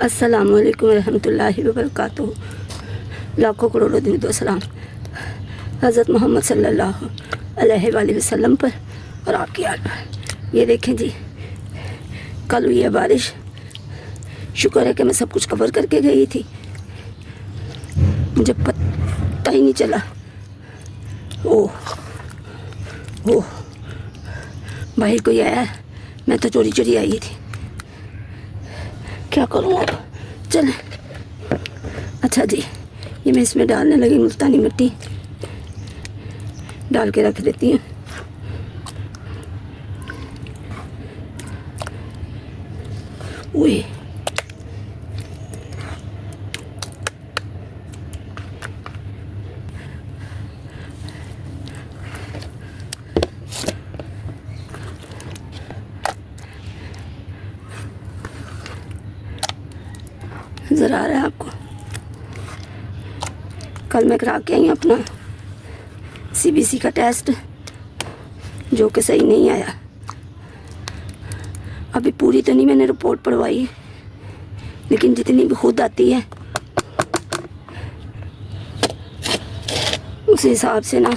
अस्सलामुअलैकुम रहमतुल्लाहि व बरकातुहू। लाखों करोड़ों दुरूद व सलाम हज़रत मोहम्मद सल्लल्लाहु अलैहि वसल्लम पर और आपकी आल पर। ये देखें जी, कल हुई है बारिश। शुक्र है कि मैं सब कुछ कवर करके गई थी, मुझे पता ही नहीं चला। ओह ओह, बाहर कोई आया, मैं तो चोरी चोरी आई थी। क्या करूँ अब, चलें। अच्छा जी, ये मैं इसमें डालने लगी मुल्तानी मिट्टी, डाल के रख देती हूँ। ओए नज़र आ रहा है आपको? कल मैं करा के आई अपना CBC का टेस्ट, जो कि सही नहीं आया। अभी पूरी तो नहीं मैंने रिपोर्ट पढ़वाई, लेकिन जितनी भी खुद आती है उस हिसाब से ना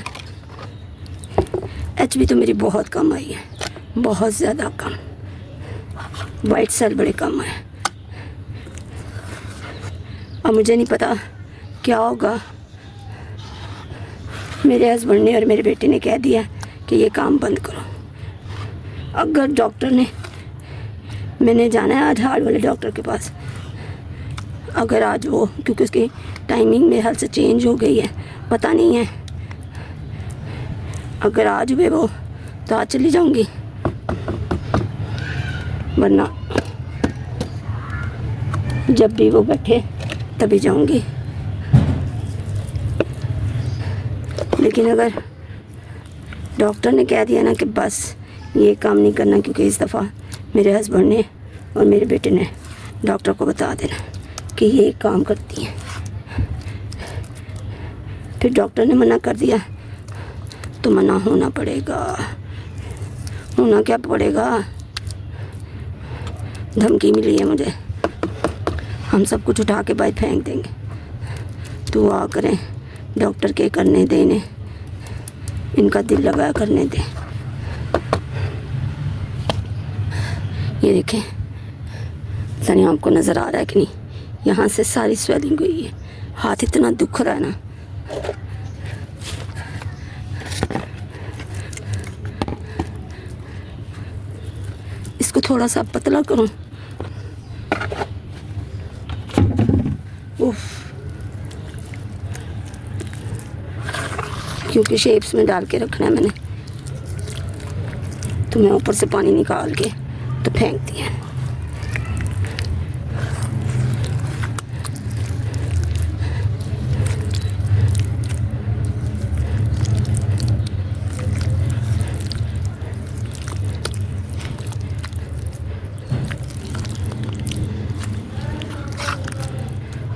HB तो मेरी बहुत कम आई है, बहुत ज़्यादा कम। वाइट सेल बड़े कम है। अब मुझे नहीं पता क्या होगा। मेरे हस्बैंड ने और मेरे बेटे ने कह दिया कि ये काम बंद करो। अगर डॉक्टर ने, मैंने जाना है आज हार्ट वाले डॉक्टर के पास, अगर आज वो, क्योंकि उसकी टाइमिंग मेरे हाल से चेंज हो गई है, पता नहीं है, अगर आज हुए वो तो आज चली जाऊंगी, वरना जब भी वो बैठे तभी जाऊंगी। लेकिन अगर डॉक्टर ने कह दिया ना कि बस ये काम नहीं करना, क्योंकि इस दफ़ा मेरे हस्बैंड ने और मेरे बेटे ने डॉक्टर को बता देना कि ये काम करती हैं, फिर डॉक्टर ने मना कर दिया तो मना होना पड़ेगा। होना क्या पड़ेगा, धमकी मिली है मुझे, हम सब कुछ उठा के बाहर फेंक देंगे। दुआ करें डॉक्टर के करने देने, इनका दिल लगा करने दें। ये देखें, सनी आपको नज़र आ रहा है कि नहीं, यहाँ से सारी स्वेलिंग हुई है, हाथ इतना दुख रहा है ना। इसको थोड़ा सा पतला करूं। उफ, क्योंकि शेप्स में डाल के रखना है मैंने, तो मैं ऊपर से पानी निकाल के तो फेंक दिया।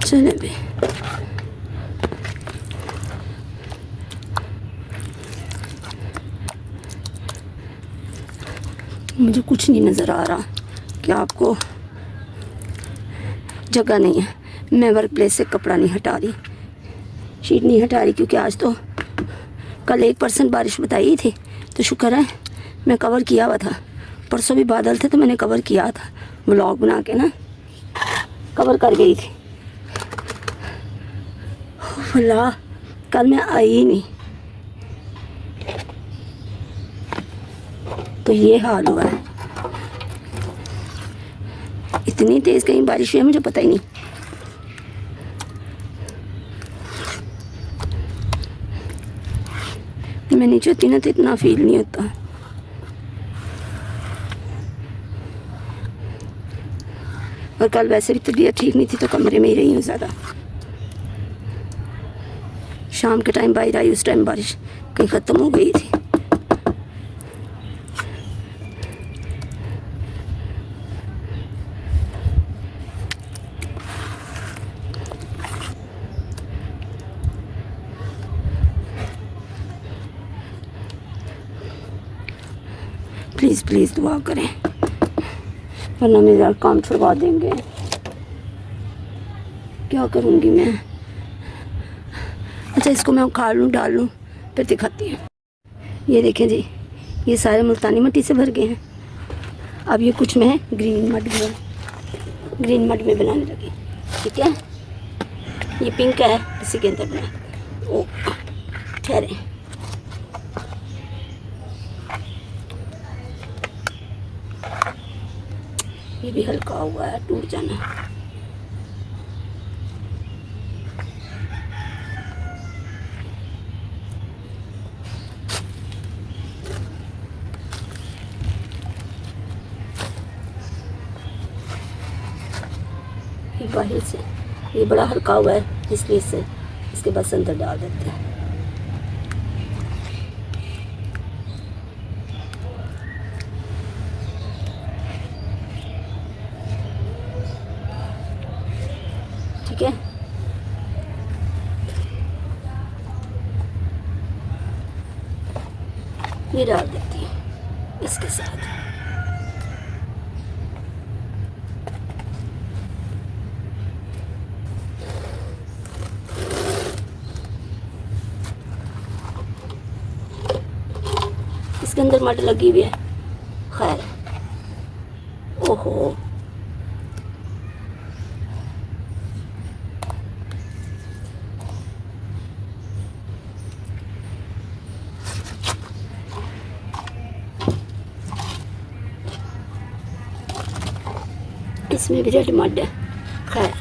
चले भी, मुझे कुछ नहीं नज़र आ रहा कि आपको जगह नहीं है। मैं वर्क प्लेस से कपड़ा नहीं हटा रही, शीट नहीं हटा रही, क्योंकि आज तो कल 1% बारिश बताई थी, तो शुक्र है मैं कवर किया हुआ था। परसों भी बादल थे तो मैंने कवर किया था, व्लॉग बना के ना कवर कर गई थी। अल्लाह, कल मैं आई ही नहीं, तो ये हाल हुआ है। इतनी तेज़ कहीं बारिश हुई है मुझे पता ही नहीं। मैं नीचे होती ना तो इतना फील नहीं होता। और कल वैसे भी तबीयत ठीक नहीं थी, तो कमरे में ही रही हूँ ज़्यादा। शाम के टाइम बाहर आई, उस टाइम बारिश कहीं ख़त्म हो गई थी। प्लीज़ प्लीज़ दुआ करें, वरना मेरा काम छुड़वा देंगे। क्या करूँगी मैं। अच्छा, इसको मैं उखाड़ लूँ, डाल लूँ, फिर दिखाती हूँ। ये देखें जी, ये सारे मुल्तानी मिट्टी से भर गए हैं। अब ये कुछ मैं ग्रीन मड में बनाने लगी। ठीक है, ये पिंक है, इसी के अंदर बना। ओ ठहरे, ये भी हल्का हुआ है, टूट जाना। ये बाहर से ये बड़ा हल्का हुआ है, इसलिए से इसके बस अंदर डाल देते हैं। ठीक है, ये डाल देती हूँ इसके साथ। इसके अंदर मड लगी हुई है। खैर, ओहो, इसमें भी रेड मड है। खैर,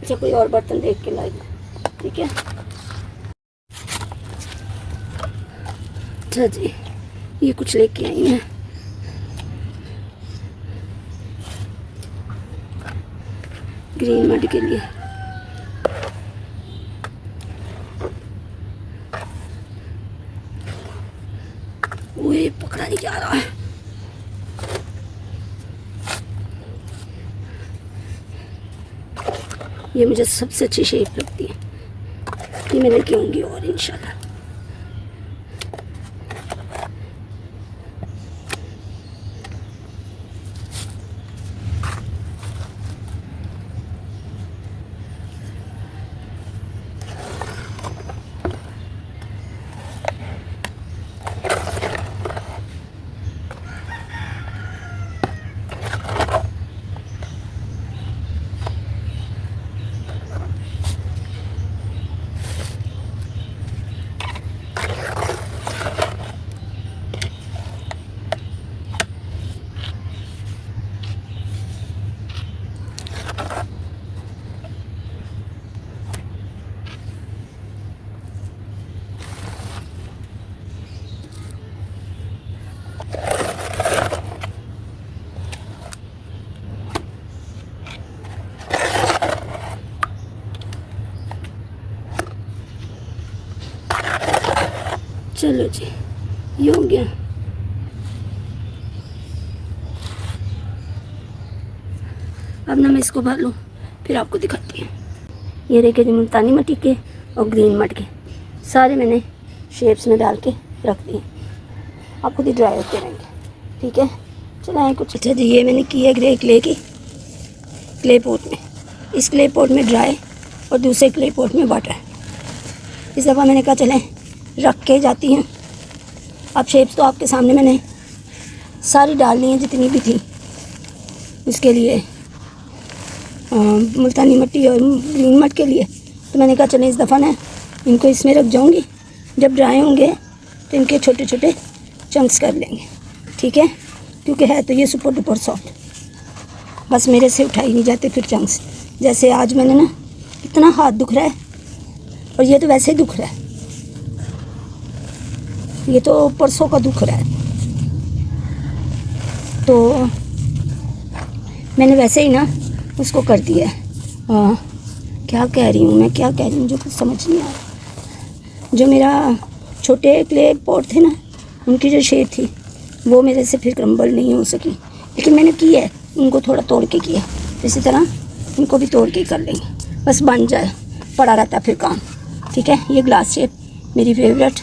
अच्छा, कोई और बर्तन देख के लाई। ठीक है, अच्छा जी, ये कुछ लेके आई हैं। ग्रीन मड के लिए। वो ये पकड़ा नहीं जा रहा है। ये मुझे सबसे अच्छी शेप लगती है। ये मैं लेके आऊँगी और इंशाल्लाह। चलो जी, ये हो गया। अब ना मैं इसको भर लूँ, फिर आपको दिखाती हूँ। ये देखिए जी, मुल्तानी मिट्टी के और ग्रीन मड के सारे मैंने शेप्स में डाल के रख दिए। आप खुद ही ड्राई होते रहेंगे। ठीक है, चलाएँ कुछ। अच्छा जी, ये मैंने की है ग्रे क्ले पॉट में। इस क्ले पॉट में ड्राई और दूसरे क्ले पॉट में वाटर। इस दफ़ा मैंने कहा चलें रख के जाती हैं। अब शेप्स तो आपके सामने मैंने सारी डालनी है जितनी भी थी। इसके लिए मुल्तानी मिट्टी और ग्रीन मड के लिए तो मैंने कहा चलें इस दफ़ा ना इनको इसमें रख जाऊंगी। जब ड्राई होंगे तो इनके छोटे छोटे चंक्स कर लेंगे। ठीक है, क्योंकि है तो ये सुपर डुपर सॉफ्ट, बस मेरे से उठाई नहीं जाते फिर चंक्स। जैसे आज मैंने ना इतना हाथ दुख रहा है और ये तो वैसे ही दुख रहा है। ये तो परसों का दुख रहा है, तो मैंने वैसे ही ना उसको कर दिया है। क्या कह रही हूँ मैं, क्या कह रही हूँ, मुझे कुछ समझ नहीं आ रहा। जो मेरा छोटे क्ले पॉट थे ना, उनकी जो शेप थी वो मेरे से फिर क्रम्बल नहीं हो सकी, लेकिन मैंने की है, उनको थोड़ा तोड़ के किया, इसी तरह इनको भी तोड़ के कर लेंगे, बस बन जाए, पड़ा रहता फिर काम। ठीक है, ये ग्लास शेप मेरी फेवरेट,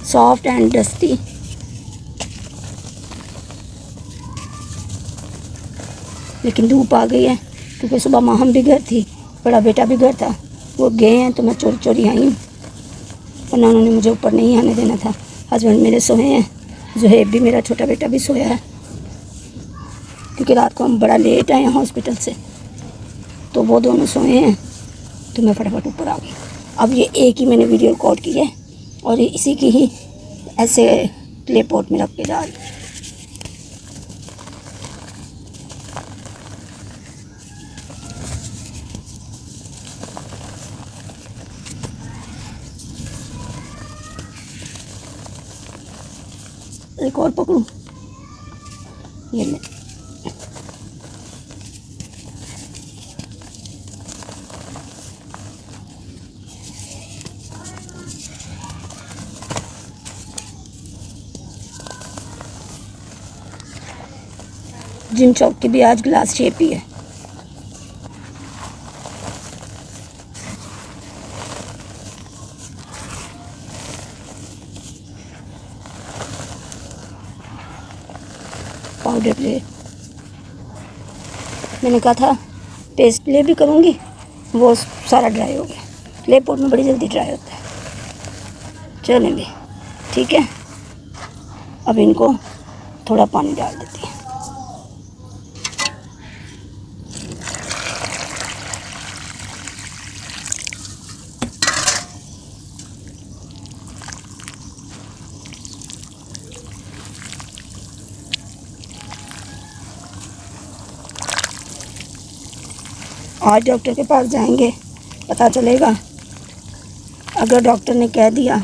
सॉफ्ट एंड डस्टी। लेकिन धूप आ गई है क्योंकि सुबह माँ हम भी घर थी, बड़ा बेटा भी घर था, वो गए हैं तो मैं चोरी चोरी आई हूँ, वरना उन्होंने मुझे ऊपर नहीं आने देना था। हस्बैंड मेरे सोए हैं, जुहेब भी, मेरा छोटा बेटा भी सोया है, क्योंकि रात को हम बड़ा लेट आए हैं हॉस्पिटल से, तो वो दोनों सोए हैं, तो मैं फटाफट ऊपर आ गई। अब ये एक ही मैंने वीडियो रिकॉर्ड की है और इसी की ही ऐसे क्ले पॉट में रख के जा रही हूँ। एक और पकड़ूं, ये ले। जिम चौक की भी आज ग्लास शेप ही है। पाउडर प्ले मैंने कहा था पेस्ट प्ले भी करूँगी, वो सारा ड्राई हो गया। क्ले पॉट में बड़ी जल्दी ड्राई होता है। चलें भी, ठीक है। अब इनको थोड़ा पानी डाल देती हैं। आज डॉक्टर के पास जाएंगे, पता चलेगा। अगर डॉक्टर ने कह दिया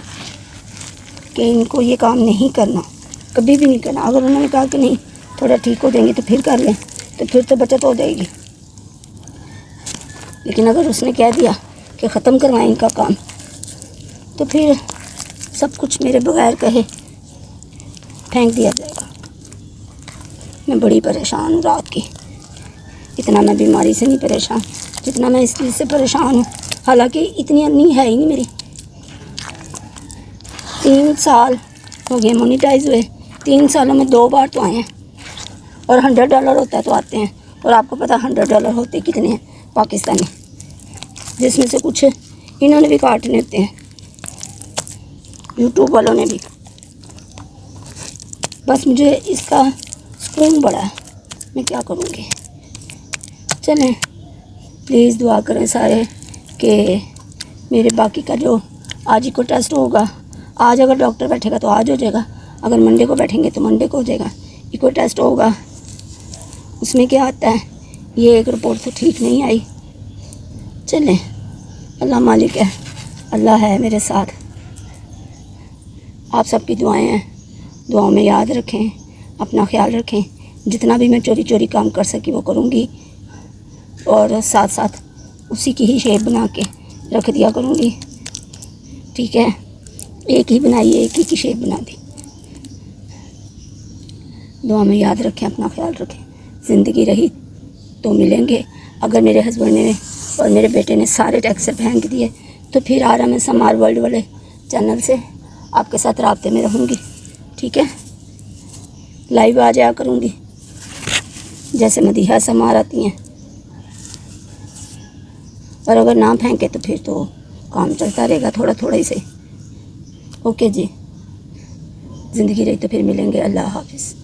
कि इनको ये काम नहीं करना, कभी भी नहीं करना, अगर उन्होंने कहा कि नहीं थोड़ा ठीक हो जाएंगे तो फिर कर लें, तो फिर तो बचत हो जाएगी। लेकिन अगर उसने कह दिया कि ख़त्म करवाएं इनका काम, तो फिर सब कुछ मेरे बगैर कहे फेंक दिया जाएगा। मैं बड़ी परेशान हूँ रात की। इतना मैं बीमारी से नहीं परेशान जितना मैं इस चीज़ से परेशान हूँ। हालांकि इतनी अन्नी है ही नहीं मेरी। 3 साल हो गए मोनेटाइज हुए, 3 सालों में 2 बार तो आए हैं, और $100 होता है तो आते हैं। और आपको पता $100 होते कितने हैं पाकिस्तानी, जिसमें से कुछ इन्होंने भी काटने होते हैं, यूट्यूब वालों ने भी। बस मुझे इसका सुकून बड़ा है, मैं क्या करूँगी। चलें, प्लीज़ दुआ करें सारे कि मेरे बाकी का जो आज ही को टेस्ट होगा, आज अगर डॉक्टर बैठेगा तो आज हो जाएगा, अगर मंडे को बैठेंगे तो मंडे को हो जाएगा। इको टेस्ट होगा, उसमें क्या आता है, ये एक रिपोर्ट तो ठीक नहीं आई। चलें, अल्लाह मालिक है, अल्लाह है मेरे साथ। आप सबकी दुआएं हैं, दुआओं में याद रखें, अपना ख्याल रखें। जितना भी मैं चोरी चोरी काम कर सकी वो करूँगी, और साथ साथ उसी की ही शेप बना के रख दिया करूँगी। ठीक है, एक ही बनाई, एक ही की शेप बना दी। दुआ में याद रखें, अपना ख्याल रखें। ज़िंदगी रही तो मिलेंगे। अगर मेरे हस्बैंड ने और मेरे बेटे ने सारे टैक्स फेंक दिए तो फिर आराम समार वर्ल्ड वाले चैनल से आपके साथ राब्ते में रहूँगी। ठीक है, लाइव आ जाया करूँगी जैसे मदीहा समार आती हैं। और अगर ना फेंके तो फिर तो काम चलता रहेगा थोड़ा थोड़ा ही से। ओके जी, ज़िंदगी रही तो फिर मिलेंगे। अल्लाह हाफिज़।